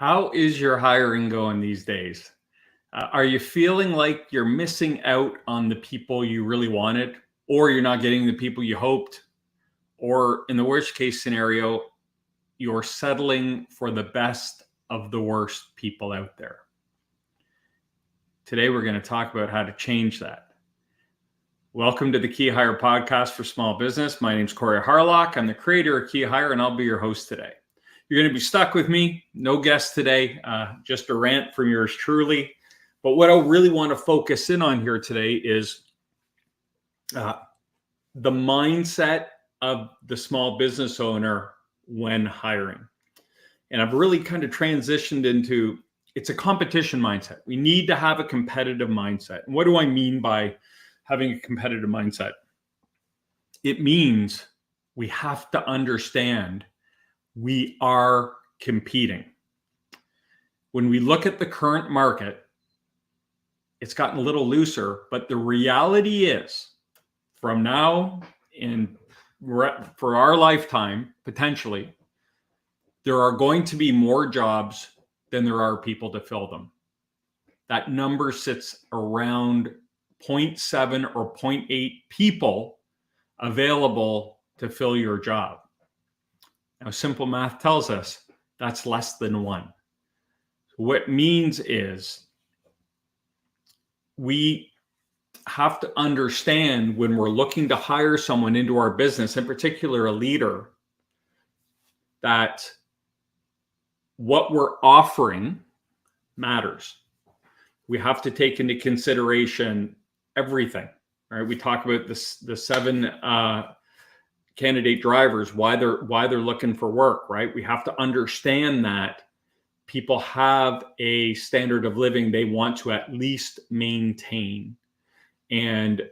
How is your hiring going these days? Are you feeling like you're missing out on the people you really wanted, or you're not getting the people you hoped, or in the worst case scenario, you're settling for the best of the worst people out there? Today, we're going to talk about how to change that. Welcome to the Key Hire podcast for small business. My name is Corey Harlock. I'm the creator of Key Hire, and I'll be your host today. You're going to be stuck with me. No guest today, just a rant from yours truly. But what I really want to focus in on here today is the mindset of the small business owner when hiring. And I've really kind of transitioned into, it's a competition mindset. We need to have a competitive mindset. And what do I mean by having a competitive mindset? It means we have to understand we are competing. When we look at the current market, it's gotten a little looser, but the reality is from now and for our lifetime, potentially, there are going to be more jobs than there are people to fill them. That number sits around 0.7 or 0.8 people available to fill your job. Now, simple math tells us that's less than one. What it means is we have to understand when we're looking to hire someone into our business, in particular a leader, that what we're offering matters. We have to take into consideration everything. Right? We talk about this, the seven candidate drivers, why they're looking for work, right? We have to understand that people have a standard of living they want to at least maintain. And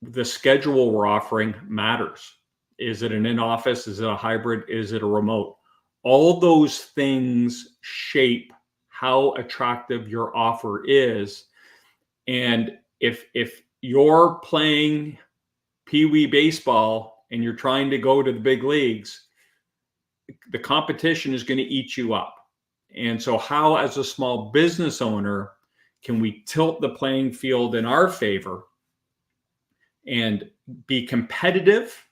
the schedule we're offering matters. Is it an in-office? Is it a hybrid? Is it a remote? All those things shape how attractive your offer is. And if you're playing Pee-wee baseball and you're trying to go to the big leagues, the competition is going to eat you up. And so how, as a small business owner, can we tilt the playing field in our favor and be competitive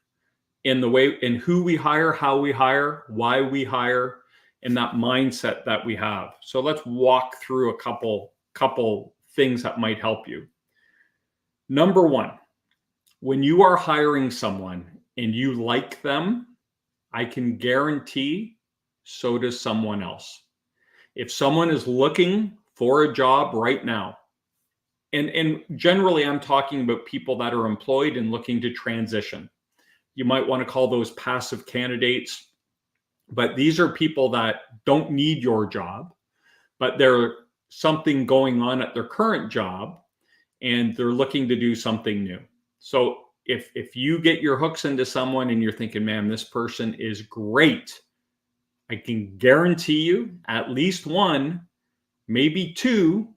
in the way, in who we hire, how we hire, why we hire, and that mindset that we have? So let's walk through a couple things that might help you. Number one, when you are hiring someone and you like them, I can guarantee so does someone else. If someone is looking for a job right now, and generally I'm talking about people that are employed and looking to transition. You might want to call those passive candidates, but these are people that don't need your job, but there's something going on at their current job and they're looking to do something new. So if you get your hooks into someone and you're thinking, man, this person is great, I can guarantee you at least one, maybe two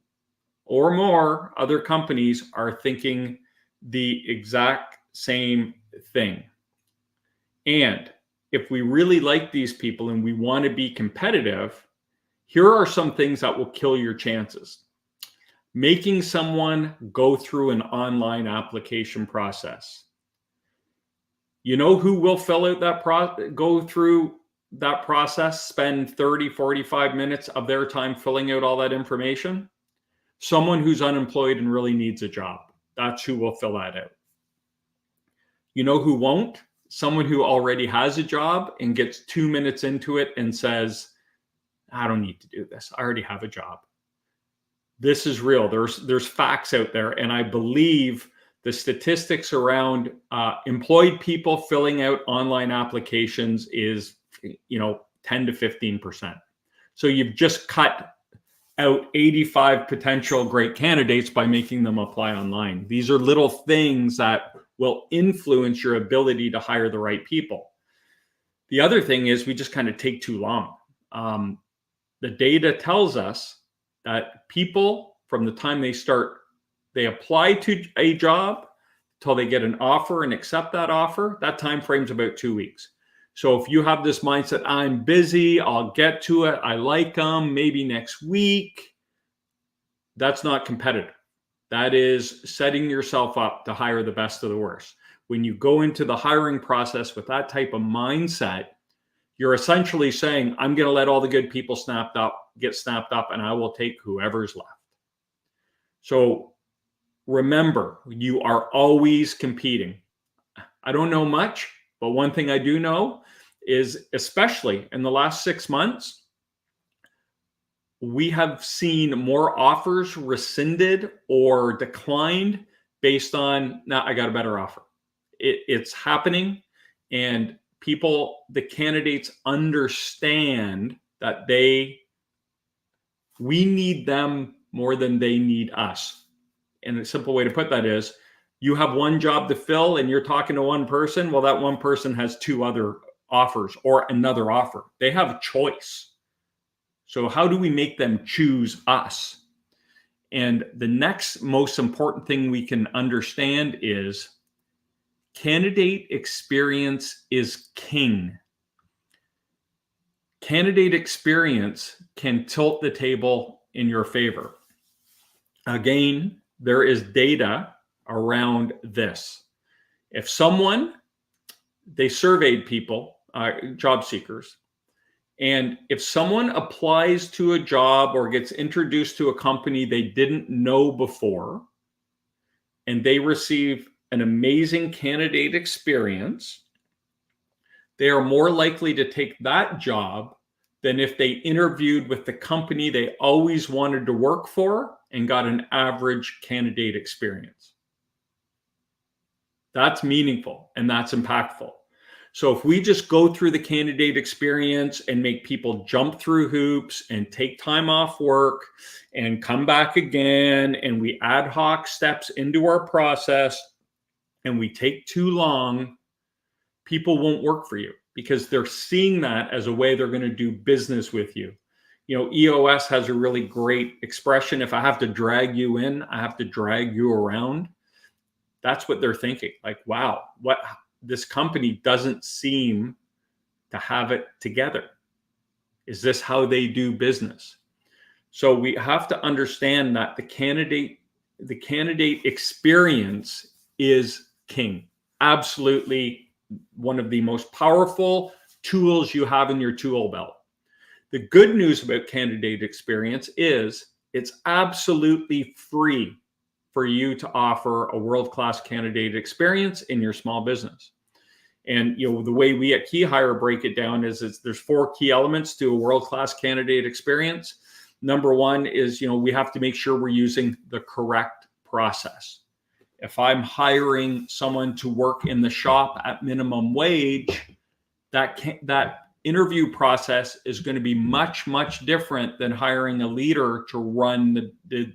or more other companies are thinking the exact same thing. And if we really like these people and we want to be competitive, here are some things that will kill your chances. Making someone go through an online application process. You know who will fill out that go through that process, spend 30, 45 minutes of their time filling out all that information? Someone who's unemployed and really needs a job. That's who will fill that out. You know who won't? Someone who already has a job and gets 2 minutes into it and says, I don't need to do this. I already have a job. This is real. There's facts out there. And I believe the statistics around employed people filling out online applications is, 10 to 15%. So you've just cut out 85 potential great candidates by making them apply online. These are little things that will influence your ability to hire the right people. The other thing is we just kind of take too long. The data tells us that people, from the time they apply to a job till they get an offer and accept that offer, that time frame's about 2 weeks. So if you have this mindset, I'm busy, I'll get to it, I like them, maybe next week, that's not competitive. That is setting yourself up to hire the best of the worst. When you go into the hiring process with that type of mindset, you're essentially saying, I'm going to let all the good people get snapped up, and I will take whoever's left. So remember, you are always competing. I don't know much, but one thing I do know is, especially in the last 6 months, we have seen more offers rescinded or declined based on, now I got a better offer. It's happening, and the candidates understand that we need them more than they need us. And a simple way to put that is, you have one job to fill and you're talking to one person. Well, that one person has 2 other offers or another offer. They have a choice. So how do we make them choose us? And the next most important thing we can understand is candidate experience is king. Candidate experience can tilt the table in your favor. Again, there is data around this. If they surveyed people, job seekers, and if someone applies to a job or gets introduced to a company they didn't know before, and they receive an amazing candidate experience, they are more likely to take that job than if they interviewed with the company they always wanted to work for and got an average candidate experience. That's meaningful and that's impactful. So if we just go through the candidate experience and make people jump through hoops and take time off work and come back again, and we ad hoc steps into our process and we take too long, people won't work for you because they're seeing that as a way they're going to do business with you. You know, EOS has a really great expression: if I have to drag you in, I have to drag you around. That's what they're thinking. Like, wow, this company doesn't seem to have it together. Is this how they do business? So we have to understand that the candidate experience is king. Absolutely one of the most powerful tools you have in your tool belt. The good news about candidate experience is it's absolutely free for you to offer a world-class candidate experience in your small business. And the way we at KeyHire break it down is there's 4 key elements to a world-class candidate experience. Number 1 is, we have to make sure we're using the correct process. If I'm hiring someone to work in the shop at minimum wage, that interview process is going to be much, much different than hiring a leader to run the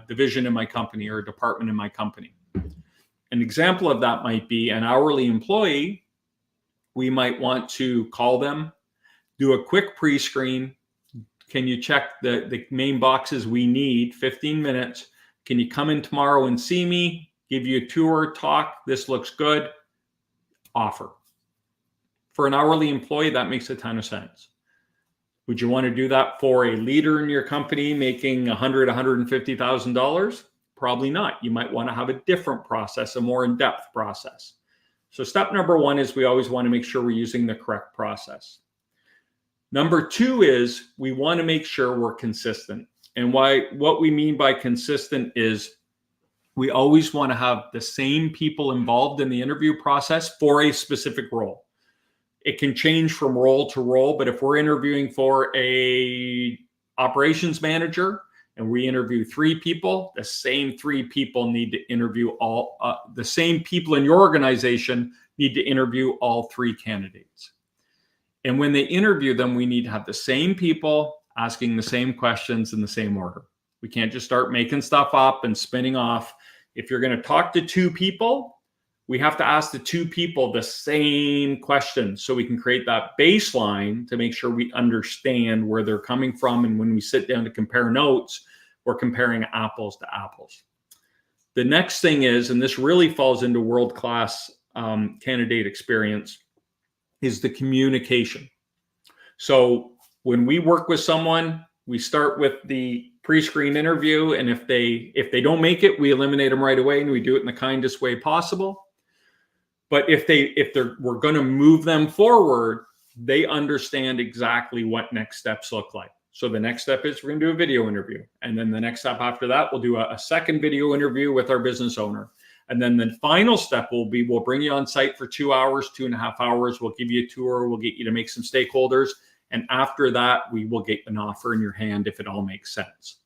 division in my company or department in my company. An example of that might be an hourly employee. We might want to call them, do a quick pre-screen. Can you check the main boxes we need? 15 minutes. Can you come in tomorrow and see me? Give you a tour, talk. This looks good. Offer. For an hourly employee, that makes a ton of sense. Would you want to do that for a leader in your company making $100,000, $150,000? Probably not. You might want to have a different process, a more in-depth process. So step number 1 is we always want to make sure we're using the correct process. Number 2 is we want to make sure we're consistent. And what we mean by consistent is we always want to have the same people involved in the interview process for a specific role. It can change from role to role, but if we're interviewing for a operations manager and we interview 3 people, the same 3 people need to interview the same people in your organization need to interview all 3 candidates. And when they interview them, we need to have the same people asking the same questions in the same order. We can't just start making stuff up and spinning off. If you're going to talk to 2 people, we have to ask the 2 people the same questions so we can create that baseline to make sure we understand where they're coming from. And when we sit down to compare notes, we're comparing apples to apples. The next thing is, and this really falls into world-class candidate experience, is the communication. So when we work with someone, we start with the pre-screen interview, and if they don't make it, we eliminate them right away, and we do it in the kindest way possible. But if we're going to move them forward, they understand exactly what next steps look like. So the next step is we're going to do a video interview, and then the next step after that, we'll do a second video interview with our business owner. And then the final step will be, we'll bring you on site for 2 hours, 2.5 hours. We'll give you a tour. We'll get you to make some stakeholders. And after that, we will get an offer in your hand if it all makes sense.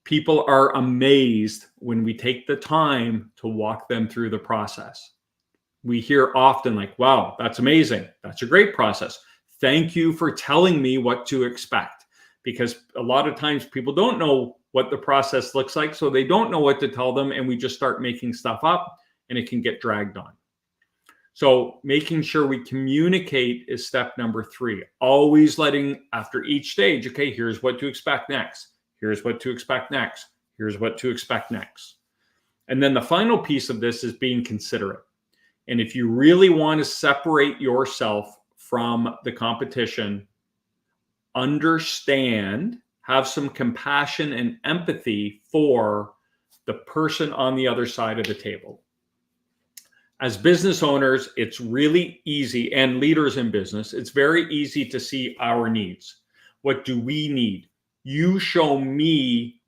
People are amazed when we take the time to walk them through the process. We hear often like, wow, that's amazing. That's a great process. Thank you for telling me what to expect. Because a lot of times people don't know what the process looks like, so they don't know what to tell them, and we just start making stuff up, and it can get dragged on. So making sure we communicate is step number 3. Always letting, after each stage, okay, here's what to expect next. Here's what to expect next. Here's what to expect next. And then the final piece of this is being considerate. And if you really want to separate yourself from the competition, understand, have some compassion and empathy for the person on the other side of the table. As business owners, it's really easy, and leaders in business, it's very easy to see our needs. What do we need? You show me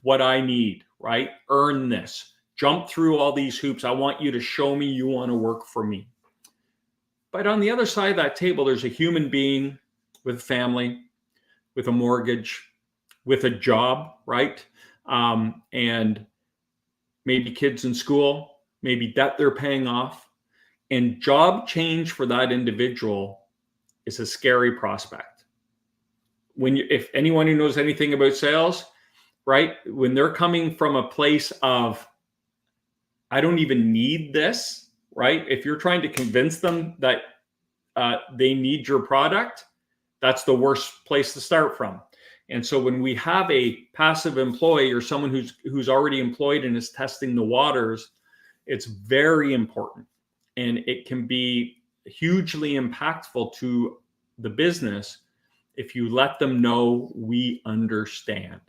what I need, right? Earn this. Jump through all these hoops. I want you to show me you want to work for me. But on the other side of that table, there's a human being with a family, with a mortgage, with a job, right? And maybe kids in school, maybe debt they're paying off. And job change for that individual is a scary prospect. If anyone who knows anything about sales, right? When they're coming from a place of, I don't even need this, right? If you're trying to convince them that they need your product, that's the worst place to start from. And so when we have a passive employee or someone who's already employed and is testing the waters, it's very important. And it can be hugely impactful to the business if you let them know we understand.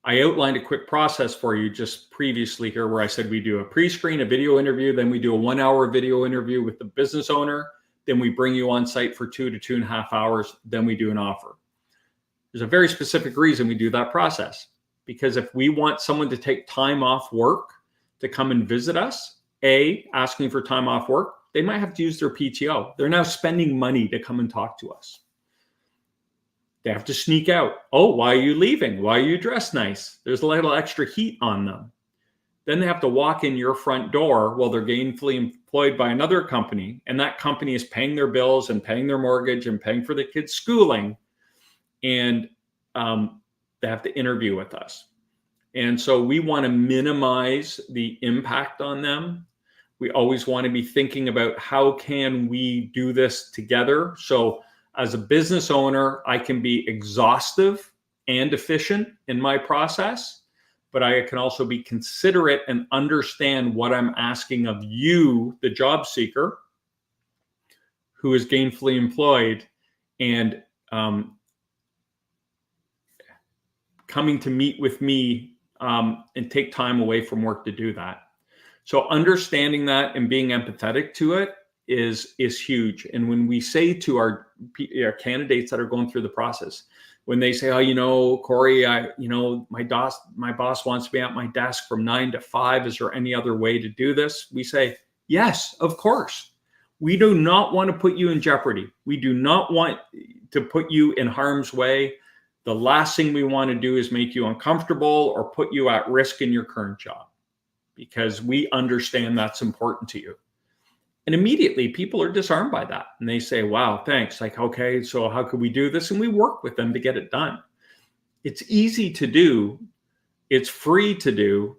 I outlined a quick process for you just previously here where I said we do a pre-screen, a video interview, then we do a 1-hour video interview with the business owner, then we bring you on site for 2 to 2.5 hours, then we do an offer. There's a very specific reason we do that process, because if we want someone to take time off work to come and visit us, asking for time off work, they might have to use their PTO. They're now spending money to come and talk to us. They have to sneak out. Oh, why are you leaving? Why are you dressed nice? There's a little extra heat on them. Then they have to walk in your front door while they're gainfully employed by another company, and that company is paying their bills and paying their mortgage and paying for the kids' schooling, and they have to interview with us. And so we want to minimize the impact on them. We always want to be thinking about how can we do this together. So as a business owner, I can be exhaustive and efficient in my process, but I can also be considerate and understand what I'm asking of you, the job seeker, who is gainfully employed, and coming to meet with me and take time away from work to do that. So understanding that and being empathetic to it is huge. And when we say to our candidates that are going through the process, when they say, oh, Corey, my boss wants me at my desk from 9 to 5. Is there any other way to do this? We say, yes, of course. We do not want to put you in jeopardy. We do not want to put you in harm's way. The last thing we want to do is make you uncomfortable or put you at risk in your current job, because we understand that's important to you. And immediately people are disarmed by that. And they say, wow, thanks. Like, okay, so how could we do this? And we work with them to get it done. It's easy to do. It's free to do.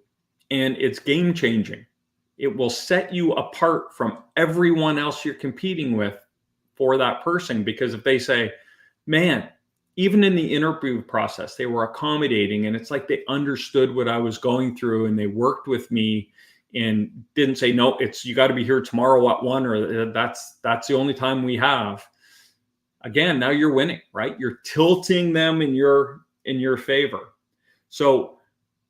And it's game changing. It will set you apart from everyone else you're competing with for that person. Because if they say, man, even in the interview process, they were accommodating, and it's like they understood what I was going through, and they worked with me, and didn't say, no, it's, you got to be here tomorrow at 1, or that's the only time we have. Again, now you're winning, right? You're tilting them in your favor. So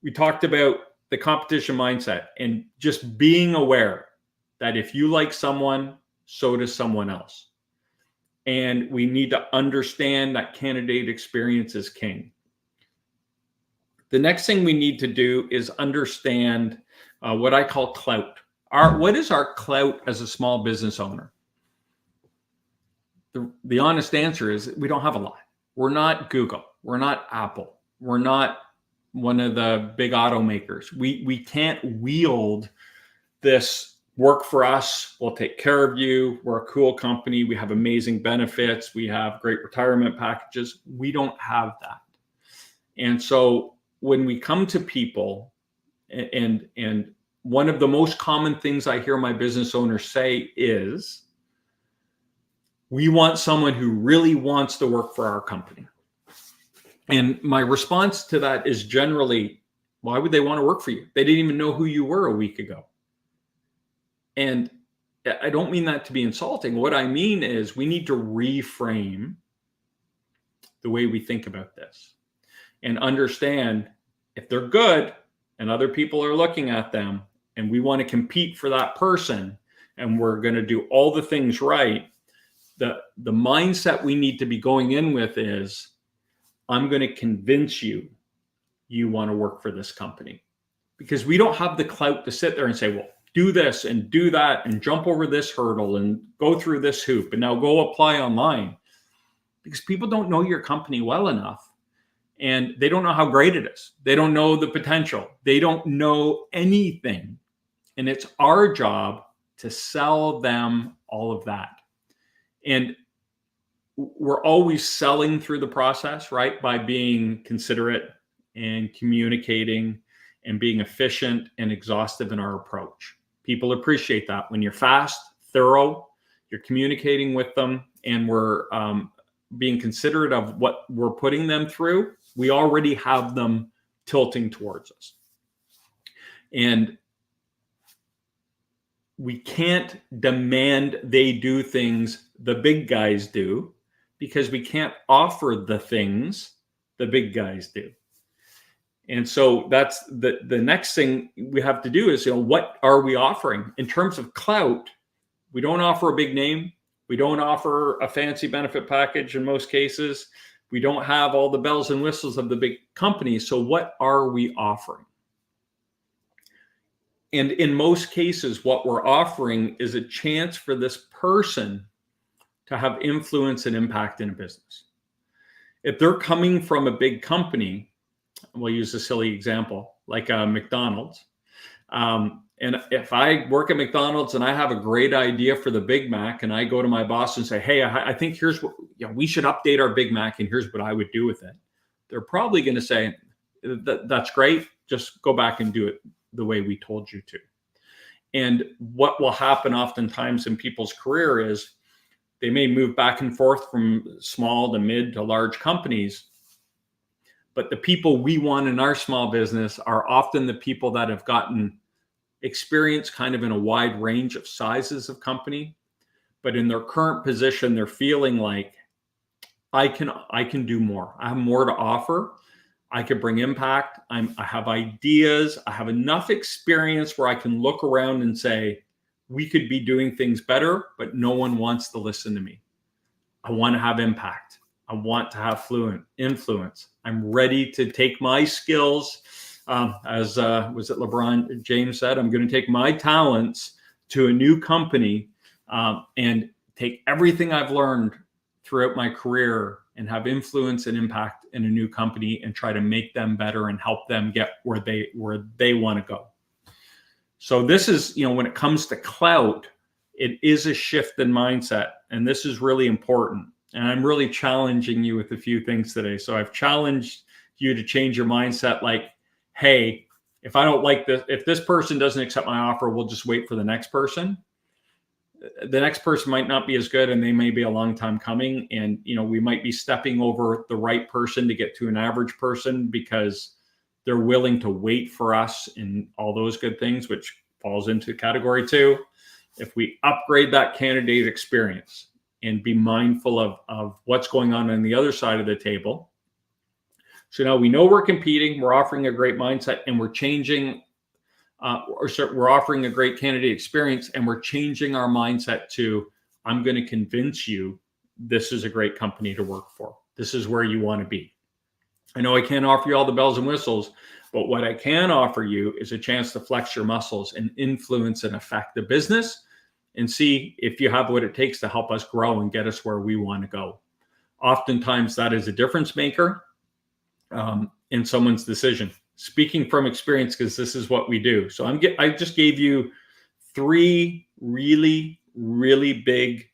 we talked about the competition mindset and just being aware that if you like someone, so does someone else. And we need to understand that candidate experience is king. The next thing we need to do is understand what I call clout. What is our clout as a small business owner? The honest answer is we don't have a lot. We're not Google. We're not Apple. We're not one of the big automakers. We can't wield this work for us. We'll take care of you. We're a cool company. We have amazing benefits. We have great retirement packages. We don't have that. And so when we come to people, and one of the most common things I hear my business owners say is, we want someone who really wants to work for our company. And my response to that is generally, why would they want to work for you? They didn't even know who you were a week ago. And I don't mean that to be insulting. What I mean is we need to reframe the way we think about this and understand if they're good and other people are looking at them and we want to compete for that person and we're going to do all the things right, the mindset we need to be going in with is, I'm going to convince you want to work for this company, because we don't have the clout to sit there and say, well, do this and do that and jump over this hurdle and go through this hoop and now go apply online, because people don't know your company well enough and they don't know how great it is. They don't know the potential. They don't know anything. And it's our job to sell them all of that. And we're always selling through the process, right? By being considerate and communicating and being efficient and exhaustive in our approach. People appreciate that when you're fast, thorough, you're communicating with them, and we're being considerate of what we're putting them through. We already have them tilting towards us. And we can't demand they do things the big guys do, because we can't offer the things the big guys do. And so that's the next thing we have to do is, what are we offering in terms of clout? We don't offer a big name. We don't offer a fancy benefit package in most cases. We don't have all the bells and whistles of the big companies. So what are we offering? And in most cases, what we're offering is a chance for this person to have influence and impact in a business. If they're coming from a big company, we'll use a silly example, like McDonald's. And if I work at McDonald's and I have a great idea for the Big Mac, and I go to my boss and say, hey, I think here's what, we should update our Big Mac and here's what I would do with it. They're probably going to say, that's great. Just go back and do it the way we told you to. And what will happen oftentimes in people's career is they may move back and forth from small to mid to large companies. But the people we want in our small business are often the people that have gotten experience kind of in a wide range of sizes of company. But in their current position, they're feeling like, I can do more. I have more to offer. I can bring impact. I have ideas. I have enough experience where I can look around and say, we could be doing things better, but no one wants to listen to me. I want to have impact. I want to have fluent influence. I'm ready to take my skills. Was it LeBron James said, I'm going to take my talents to a new company and take everything I've learned throughout my career and have influence and impact in a new company and try to make them better and help them get where they want to go. So this is, when it comes to clout, it is a shift in mindset. And this is really important. And I'm really challenging you with a few things today. So I've challenged you to change your mindset like, hey, if I don't like this, if this person doesn't accept my offer, we'll just wait for the next person. The next person might not be as good and they may be a long time coming. And, we might be stepping over the right person to get to an average person because they're willing to wait for us and all those good things, which falls into category 2. If we upgrade that candidate experience and be mindful of what's going on the other side of the table. So now we know we're competing, we're offering a great mindset, and we're changing, we're offering a great candidate experience, and we're changing our mindset to, I'm going to convince you this is a great company to work for. This is where you want to be. I know I can't offer you all the bells and whistles, but what I can offer you is a chance to flex your muscles and influence and affect the business and see if you have what it takes to help us grow and get us where we want to go. Oftentimes that is a difference maker in someone's decision. Speaking from experience, because this is what we do. So I just gave you 3 really, really big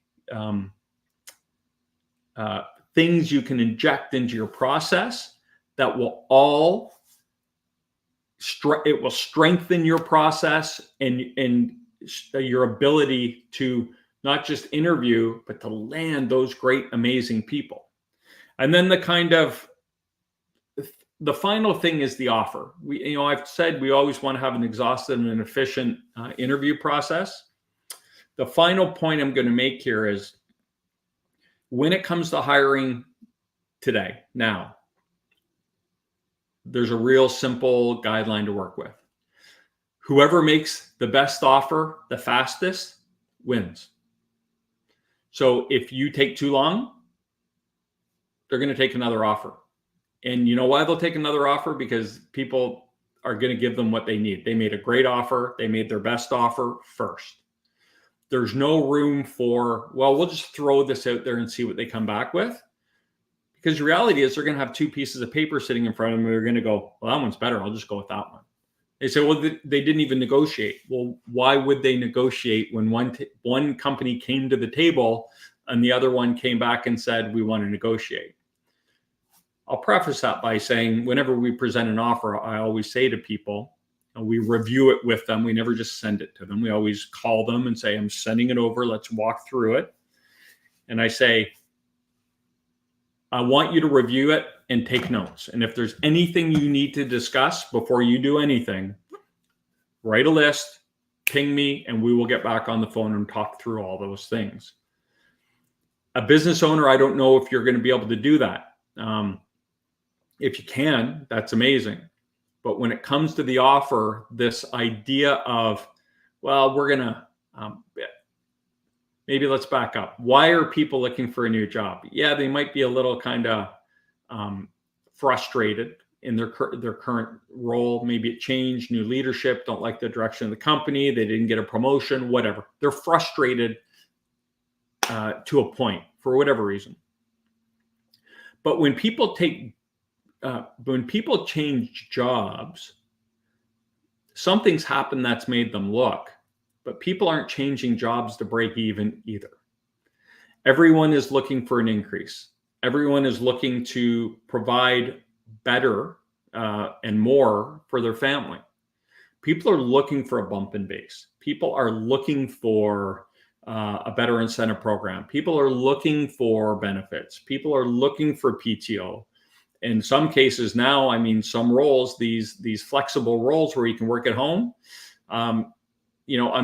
things you can inject into your process that will all it will strengthen your process and your ability to not just interview, but to land those great, amazing people. And then the final thing is the offer. I've said we always want to have an exhaustive and an efficient interview process. The final point I'm going to make here is when it comes to hiring today, now, there's a real simple guideline to work with. Whoever makes the best offer the fastest wins. So if you take too long, they're going to take another offer. And you know why they'll take another offer? Because people are going to give them what they need. They made a great offer. They made their best offer first. There's no room for, well, we'll just throw this out there and see what they come back with. Because the reality is they're going to have 2 pieces of paper sitting in front of them. They're going to go, well, that one's better. I'll just go with that one. They say, well, they didn't even negotiate. Well, why would they negotiate when one company came to the table and the other one came back and said, we want to negotiate? I'll preface that by saying whenever we present an offer, I always say to people, and we review it with them. We never just send it to them. We always call them and say, I'm sending it over. Let's walk through it. And I say, I want you to review it and take notes. And if there's anything you need to discuss before you do anything, write a list, ping me, and we will get back on the phone and talk through all those things. A business owner, I don't know if you're going to be able to do that. If you can, that's amazing. But when it comes to the offer, this idea of, well, we're going to, maybe let's back up. Why are people looking for a new job? Yeah, they might be a little kind of frustrated in their current role. Maybe it changed, new leadership, don't like the direction of the company, they didn't get a promotion, whatever. They're frustrated to a point for whatever reason. But when people change jobs, something's happened that's made them look. But people aren't changing jobs to break even either. Everyone is looking for an increase. Everyone is looking to provide better and more for their family. People are looking for a bump in base. People are looking for a better incentive program. People are looking for benefits. People are looking for PTO. In some cases now, I mean, some roles, these flexible roles where you can work at home. I'm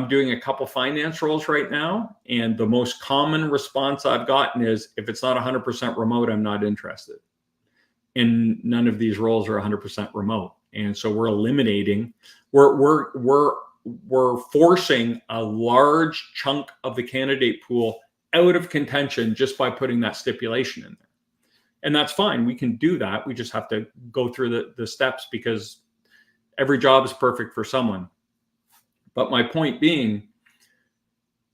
doing a couple finance roles right now, and the most common response I've gotten is, if it's not 100% remote, I'm not interested. And none of these roles are 100% remote. And so we're eliminating, we're forcing a large chunk of the candidate pool out of contention just by putting that stipulation in there. And that's fine. We can do that. We just have to go through the steps, because every job is perfect for someone. But my point being,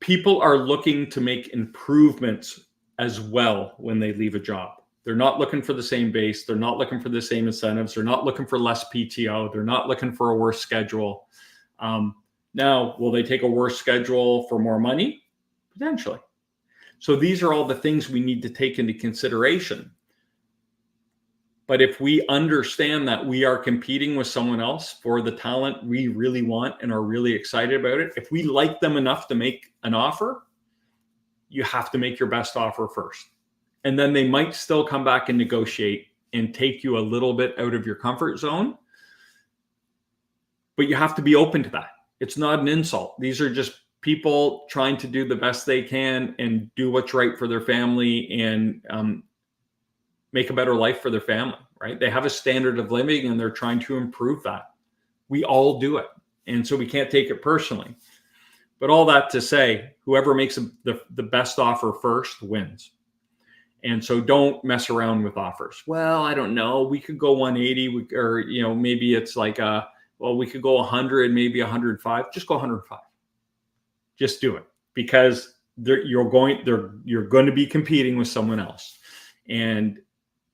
people are looking to make improvements as well when they leave a job. They're not looking for the same base. They're not looking for the same incentives. They're not looking for less PTO. They're not looking for a worse schedule. Now, will they take a worse schedule for more money? Potentially. So these are all the things we need to take into consideration. But if we understand that we are competing with someone else for the talent we really want and are really excited about it, if we like them enough to make an offer, you have to make your best offer first. And then they might still come back and negotiate and take you a little bit out of your comfort zone. But you have to be open to that. It's not an insult. These are just people trying to do the best they can and do what's right for their family and make a better life for their family, right? They have a standard of living and they're trying to improve that. We all do it. And so we can't take it personally. But all that to say, whoever makes the best offer first wins. And so don't mess around with offers. Well, I don't know. We could go 180 or, maybe it's like, we could go 100, maybe 105. Just go 105. Just do it because you're going to be competing with someone else. And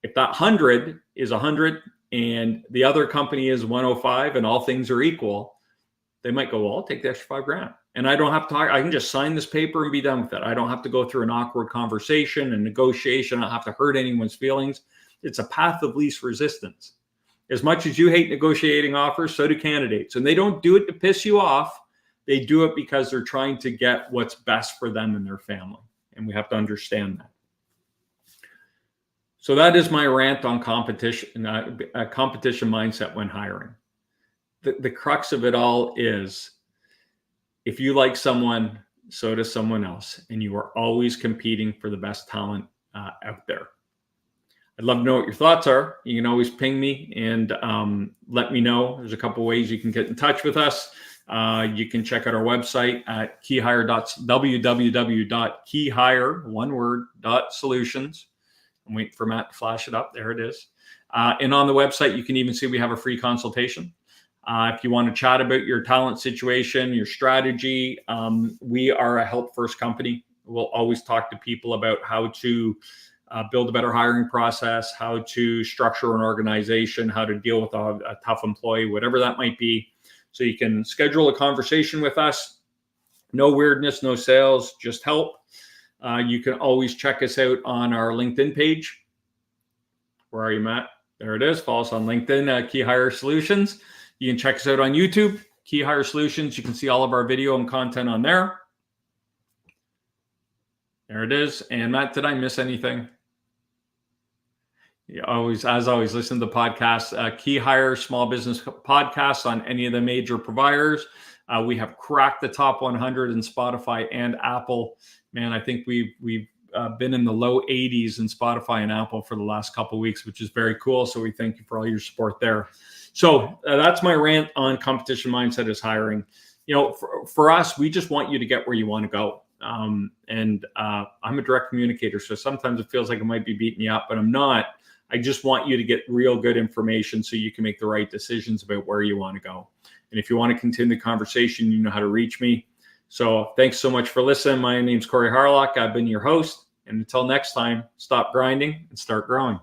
if that 100 is 100 and the other company is 105 and all things are equal, they might go, well, I'll take the extra $5,000. And I don't have to talk. I can just sign this paper and be done with it. I don't have to go through an awkward conversation and negotiation. I don't have to hurt anyone's feelings. It's a path of least resistance. As much as you hate negotiating offers, so do candidates. And they don't do it to piss you off. They do it because they're trying to get what's best for them and their family. And we have to understand that. So that is my rant on competition, competition mindset when hiring. The crux of it all is, if you like someone, so does someone else, and you are always competing for the best talent out there. I'd love to know what your thoughts are. You can always ping me and let me know. There's a couple ways you can get in touch with us. You can check out our website at www.keyhire.solutions. I'm waiting for Matt to flash it up. There it is. And on the website, you can even see we have a free consultation. If you want to chat about your talent situation, your strategy, we are a help first company. We'll always talk to people about how to build a better hiring process, how to structure an organization, how to deal with a tough employee, whatever that might be. So you can schedule a conversation with us. No weirdness, no sales, just help. You can always check us out on our LinkedIn page. Where are you, Matt? There it is. Follow us on LinkedIn, Key Hire Solutions. You can check us out on YouTube, Key Hire Solutions. You can see all of our video and content on there. There it is. And Matt, did I miss anything? You as always, listen to the podcast, Key Hire Small Business Podcasts on any of the major providers. We have cracked the top 100 in Spotify and Apple. Man, I think we've been in the low 80s in Spotify and Apple for the last couple of weeks, which is very cool. So we thank you for all your support there. So that's my rant on competition mindset is hiring. For us, we just want you to get where you want to go. I'm a direct communicator, so sometimes it feels like I might be beating you up, but I'm not. I just want you to get real good information so you can make the right decisions about where you want to go. And if you want to continue the conversation, you know how to reach me. So thanks so much for listening. My name's Corey Harlock. I've been your host. And until next time, stop grinding and start growing.